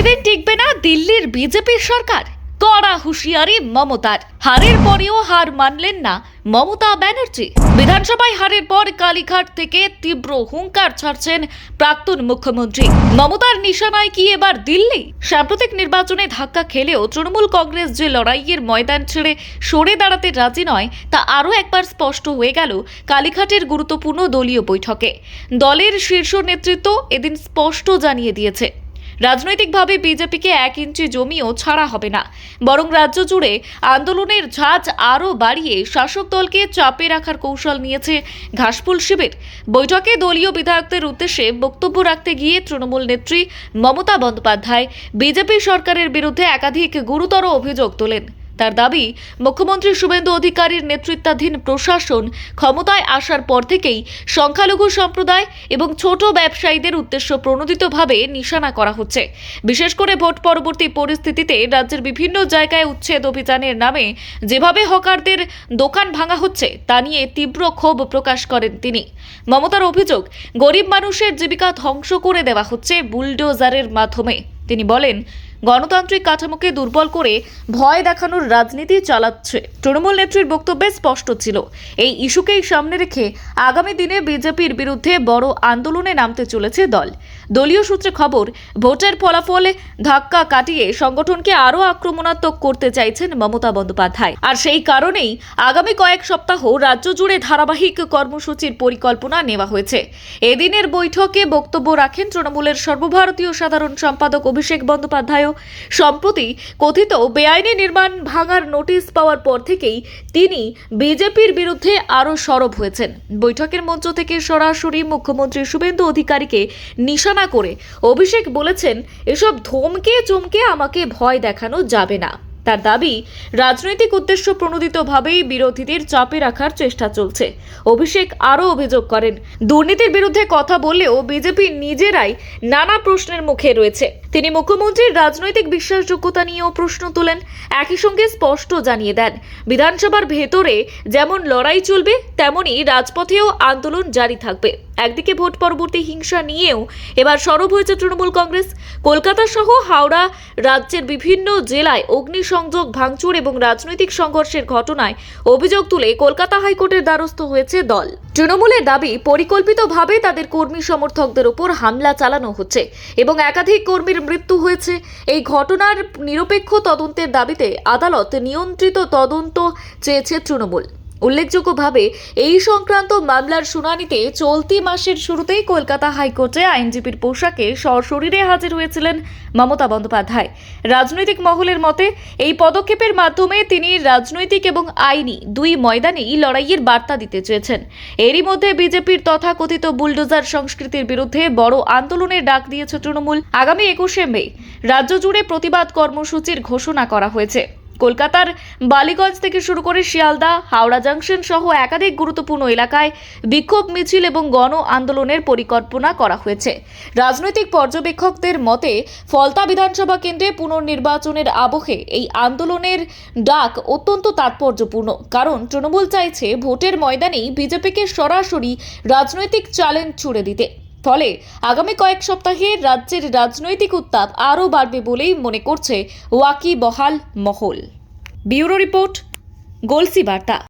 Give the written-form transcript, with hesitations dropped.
বেশিদিন টিকবে না দিল্লির বিজেপি সরকার। কড়া হুঁশিয়ারি মমতার। হারের পরেও হার মানলেন না মমতা ব্যানার্জি। বিধানসভায় হারের পর কালীঘাট থেকে তীব্র হুঙ্কার ছাড়ছেন প্রাক্তন মুখ্যমন্ত্রী। মমতার নিশানায় কি এবার দিল্লি? সাম্প্রতিক নির্বাচনে ধাক্কা খেলেও তৃণমূল কংগ্রেস যে লড়াইয়ের ময়দান ছেড়ে সরে দাঁড়াতে রাজি নয় তা আরও একবার স্পষ্ট হয়ে গেল কালীঘাটের গুরুত্বপূর্ণ দলীয় বৈঠকে। দলের শীর্ষ নেতৃত্ব এদিন স্পষ্ট জানিয়ে দিয়েছে, রাজনৈতিকভাবে বিজেপিকে 1 ইঞ্চি জমিও ছাড়া হবে না, বরং রাজ্য জুড়ে আন্দোলনের ঝাঁজ আরও বাড়িয়ে শাসক দলকে চাপে রাখার কৌশল নিয়েছে ঘাসফুল শিবির। বৈঠকে দলীয় বিধায়কদের উদ্দেশ্যে বক্তব্য রাখতে গিয়ে তৃণমূল নেত্রী মমতা বন্দ্যোপাধ্যায় বিজেপি সরকারের বিরুদ্ধে একাধিক গুরুতর অভিযোগ তোলেন। তার দাবি, মুখ্যমন্ত্রী শুভেন্দু অধিকারীর নেতৃত্বাধীন প্রশাসন ক্ষমতায় আসার পর থেকেই সংখ্যালঘু সম্প্রদায় এবং ছোট ব্যবসায়ীদের উদ্দেশ্য প্রণোদিতভাবে নিশানা করা হচ্ছে। বিশেষ করে ভোট পরবর্তী পরিস্থিতিতে রাজ্যের বিভিন্ন জায়গায় উচ্ছেদ অভিযানের নামে যেভাবে হকারদের দোকান ভাঙা হচ্ছে তা নিয়ে তীব্র ক্ষোভ প্রকাশ করেন তিনি। মমতার অভিযোগ, গরিব মানুষের জীবিকা ধ্বংস করে দেওয়া হচ্ছে বুলডোজারের মাধ্যমে। তিনি বলেন, গণতান্ত্রিক কাঠামোকে দুর্বল করে ভয় দেখানোর রাজনীতি চালাচ্ছে। তৃণমূল নেত্রীর বক্তব্যে স্পষ্ট ছিল, এই ইস্যুকেই সামনে রেখে আগামী দিনে বিজেপির বিরুদ্ধে বড় আন্দোলনে নামতে চলেছে দল। দলীয় সূত্রে খবর, ভোটের ফলাফলে ধাক্কা কাটিয়ে সংগঠনকে আরও আক্রমণাত্মক করতে চাইছেন মমতা বন্দ্যোপাধ্যায়। আর সেই কারণেই আগামী কয়েক সপ্তাহ রাজ্য জুড়ে ধারাবাহিক কর্মসূচির পরিকল্পনা নেওয়া হয়েছে। এদিনের বৈঠকে বক্তব্য রাখেন তৃণমূলের সর্বভারতীয় সাধারণ সম্পাদক অভিষেক বন্দ্যোপাধ্যায়। সম্প্রতি কথিত বেআইনি নির্মাণ ভাঙার নোটিশ পাওয়ার পর থেকেই তিনি বিজেপির বিরুদ্ধে আরও সরব হয়েছেন। বৈঠকের মঞ্চ থেকে সরাসরি মুখ্যমন্ত্রী শুভেন্দু অধিকারীকে নিশানা করে অভিষেক বলেছেন, এসব ধমকে চমকে আমাকে ভয় দেখানো যাবে না। তার দাবি, রাজনৈতিক উদ্দেশ্য প্রণোদিতভাবেই বিরোধীদের চাপে রাখার চেষ্টা চলছে। অভিষেক আরও অভিযোগ করেন, দুর্নীতির বিরুদ্ধে কথা বললেও বিজেপি নিজেরাই নানা প্রশ্নের মুখে রয়েছে। তিনি মুখ্যমন্ত্রীর রাজনৈতিক বিশ্বাসযোগ্যতা নিয়েও প্রশ্ন তোলেন। একই সঙ্গে স্পষ্ট জানিয়ে দেন, বিধানসভার ভেতরে যেমন লড়াই চলবে তেমনই রাজপথেও আন্দোলন জারি থাকবে। একদিকে ভোট পরবর্তী হিংসা নিয়েও এবার সরব হয়েছে তৃণমূল কংগ্রেস। কলকাতা সহ হাওড়া রাজ্যের বিভিন্ন জেলায় অগ্নিসংযোগ, ভাঙচুর এবং রাজনৈতিক সংঘর্ষের ঘটনায় অভিযোগ তুলে কলকাতা হাইকোর্টের দ্বারস্থ হয়েছে দল। তৃণমূলের দাবি, পরিকল্পিতভাবে তাদের কর্মী সমর্থকদের উপর হামলা চালানো হচ্ছে এবং একাধিক কর্মীর মৃত্যু হয়েছে। এই ঘটনার নিরপেক্ষ তদন্তের দাবিতে আদালত নিয়ন্ত্রিত তদন্ত চেয়েছে তৃণমূল। উল্লেখযোগ্যভাবে এই সংক্রান্ত মামলার শুনানিতে চলতি মাসের শুরুতেই কলকাতা হাইকোর্টে আইনজীবীর পোশাকে সশরীরে হাজির হয়েছিলেন মমতা বন্দ্যোপাধ্যায়। রাজনৈতিক মহলের মতে এই পদক্ষেপের মাধ্যমে তিনি রাজনৈতিক এবং আইনি দুই ময়দানেই লড়াইয়ের বার্তা দিতে চেয়েছেন। এরই মধ্যে বিজেপির তথাকথিত বুলডোজার সংস্কৃতির বিরুদ্ধে বড় আন্দোলনের ডাক দিয়েছে তৃণমূল। আগামী 21শে মে রাজ্য জুড়ে প্রতিবাদ কর্মসূচির ঘোষণা করা হয়েছে। কলকাতার বালিগঞ্জ থেকে শুরু করে শিয়ালদা, হাওড়া জংশন সহ একাধিক গুরুত্বপূর্ণ এলাকায় বিক্ষোভ মিছিল এবং গণ আন্দোলনের পরিকল্পনা করা হয়েছে। রাজনৈতিক পর্যবেক্ষকদের মতে ফলতা বিধানসভা কেন্দ্রে পুনর্নির্বাচনের আবহে এই আন্দোলনের ডাক অত্যন্ত তাৎপর্যপূর্ণ, কারণ তৃণমূল চাইছে ভোটের ময়দানেই বিজেপিকে সরাসরি রাজনৈতিক চ্যালেঞ্জ ছুড়ে দিতে। ফলে আগামী কয়েক সপ্তাহে রাজ্যের রাজনৈতিক উত্তাপ আরও বাড়বে বলেই মনে করছে ওয়াকিবহাল মহল। ব্যুরো রিপোর্ট, গলসি বার্তা।